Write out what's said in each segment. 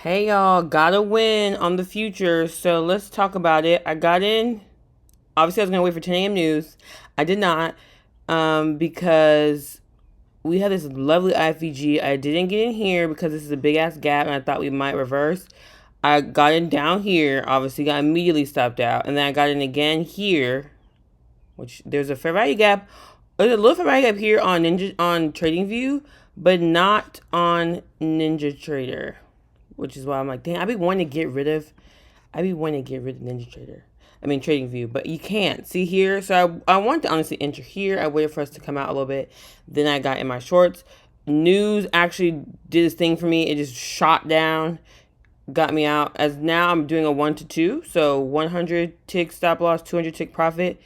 Hey y'all, got a win on the future, so let's talk about it. I got in. Obviously, I was gonna wait for 10 a.m. news. I did not, because we had this lovely IFVG. I didn't get in here because this is a big ass gap, and I thought we might reverse. I got in down here. Obviously, got immediately stopped out, and then I got in again here, which there's a fair value gap. There's a little fair value gap here on TradingView, but not on NinjaTrader, which is why I'm like, dang, I be wanting to get rid of NinjaTrader. I mean, TradingView, but you can't see here. So I want to honestly enter here. I waited for us to come out a little bit. Then I got in my shorts. News actually did this thing for me. It just shot down, got me out. As now I'm doing a 1 to 2, so 100 tick stop loss, 200 tick profit.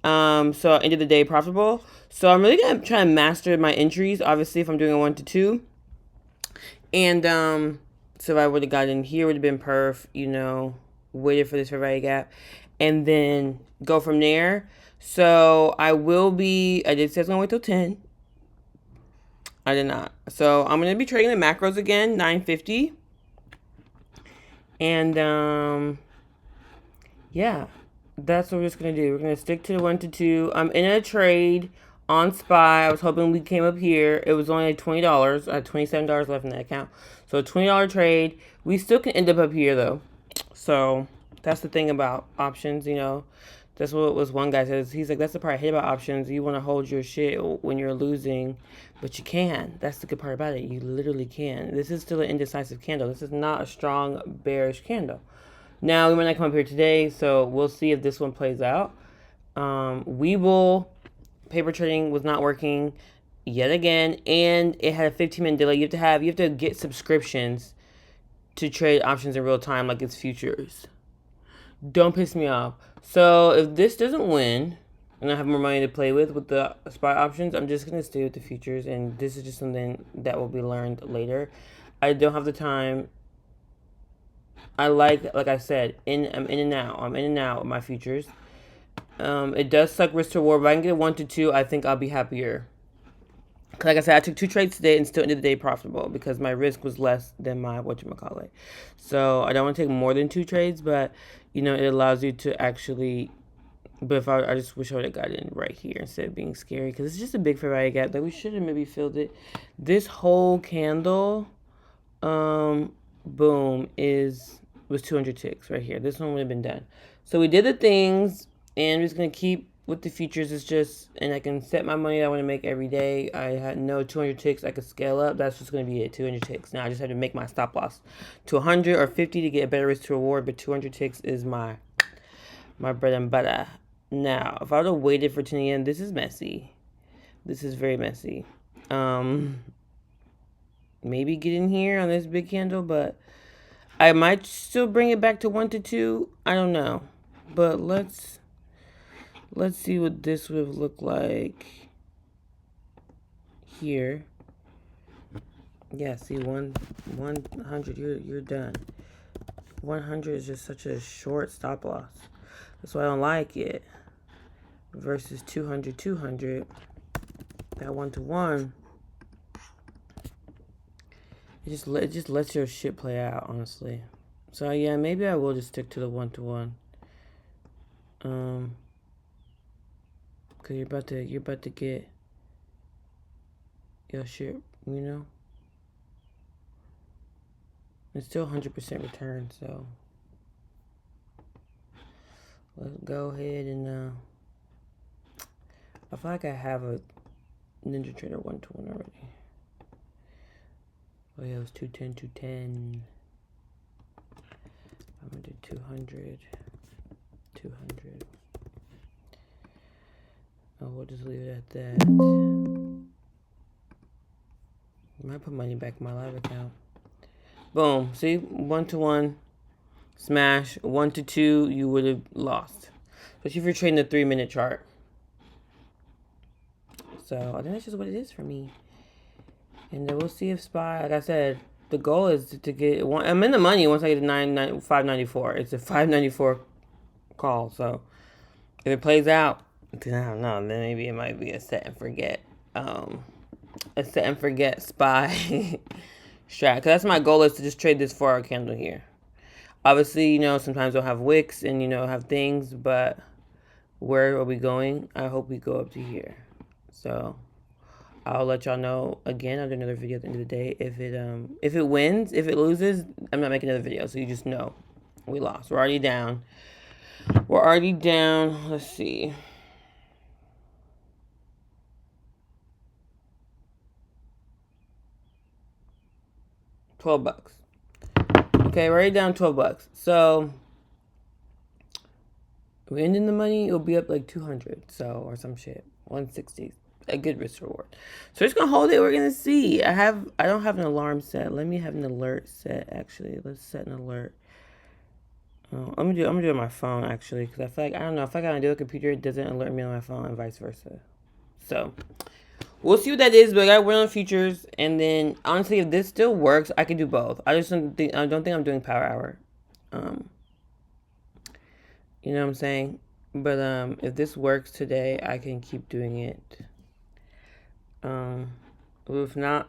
So end of the day profitable. So I'm really gonna try to master my entries. Obviously, if I'm doing a 1 to 2, and so if I would have got in here, would have been perf, waited for this fair value gap, and then go from there. So I did say I was going to wait till 10. I did not. So I'm going to be trading the macros again, 950. And yeah, that's what we're just going to do. We're going to stick to the 1 to 2. I'm in a trade on SPY. I was hoping we came up here. It was only $20. I had $27 left in that account. So a $20 trade. We still can end up here though. So that's the thing about options, That's what was one guy says. He's like, that's the part I hate about options. You want to hold your shit when you're losing, but you can. That's the good part about it. You literally can. This is still an indecisive candle. This is not a strong bearish candle. Now, we might not come up here today, so we'll see if this one plays out. Paper trading was not working yet again, and it had a 15-minute delay. You have to get subscriptions to trade options in real time like it's futures. Don't piss me off. So if this doesn't win, and I have more money to play with the SPY options, I'm just going to stay with the futures, and this is just something that will be learned later. I don't have the time. I like I said, I'm in and out. I'm in and out with my futures. It does suck risk to reward. If I can get 1 to 2, I think I'll be happier. Like I said, I took 2 trades today and still ended the day profitable because my risk was less than my whatchamacallit. So I don't want to take more than 2 trades, but it allows you to actually. But if I just wish I would have got in right here instead of being scary, because it's just a big fair value gap that we should have maybe filled it. This whole candle, boom, was 200 ticks right here. This one would have been done. So we did the things, and we're just gonna keep with the futures. It's just, and I can set my money that I want to make every day. I had no 200 ticks. I could scale up. That's just gonna be it. 200 ticks. Now I just have to make my stop loss to 100 or 50 to get a better risk to reward. But 200 ticks is my bread and butter. Now, if I would have waited for 10 a.m., this is messy. This is very messy. Maybe get in here on this big candle, but I might still bring it back to 1 to 2. I don't know. But let's see what this would look like here. Yeah, see, 100, you're done. 100 is just such a short stop loss. That's why I don't like it. Versus 200, that 1 to 1. It just lets your shit play out, honestly. So yeah, maybe I will just stick to the 1 to 1. Cause you're about to get your shit, It's still 100% return, so let's go ahead and I feel like I have a NinjaTrader 1 to 1 already. Oh yeah, it was 210. I'm gonna do 200. Oh, we'll just leave it at that. I might put money back in my live account. Boom. See? 1 to 1. Smash. 1 to 2, you would have lost. Especially if you're trading the 3-minute chart. So I think that's just what it is for me. And then we'll see if SPY, like I said, the goal is to get one. I'm in the money once I get to 594. It's a 594 call. So if it plays out, I don't know, then maybe it might be a set and forget. A set and forget SPY strat. Because that's my goal, is to just trade this 4-hour candle here. Obviously, you know, sometimes we'll have wicks and, you know, have things, but where are we going? I hope we go up to here. So I'll let y'all know again. I'll do another video at the end of the day. If it wins, if it loses, I'm not making another video. So you just know we lost. We're already down. We're already down. Let's see. $12. Okay, we're already down $12. So we end in the money, it'll be up like 200, so, or some shit. 160. A good risk reward. So we're just gonna hold it. We're gonna see. I don't have an alarm set. Let me have an alert set. Actually, let's set an alert. I'm gonna do it on my phone actually, because I feel like, I don't know, if I gotta do a computer, it doesn't alert me on my phone and vice versa. So we'll see what that is. But I got win on futures, and then honestly, if this still works, I can do both. I don't think I'm doing power hour. You know what I'm saying? But if this works today, I can keep doing it. If not,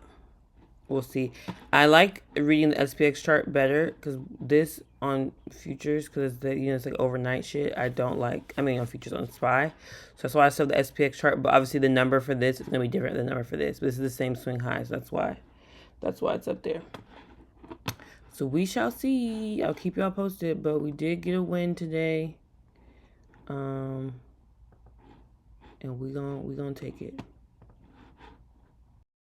we'll see. I like reading the SPX chart better, because this on futures, because it's like overnight shit. I don't like. I mean, on futures on SPY, so that's why I saw the SPX chart. But obviously, the number for this is gonna be different than the number for this. But this is the same swing high, so that's why it's up there. So we shall see. I'll keep y'all posted. But we did get a win today. And we gonna take it.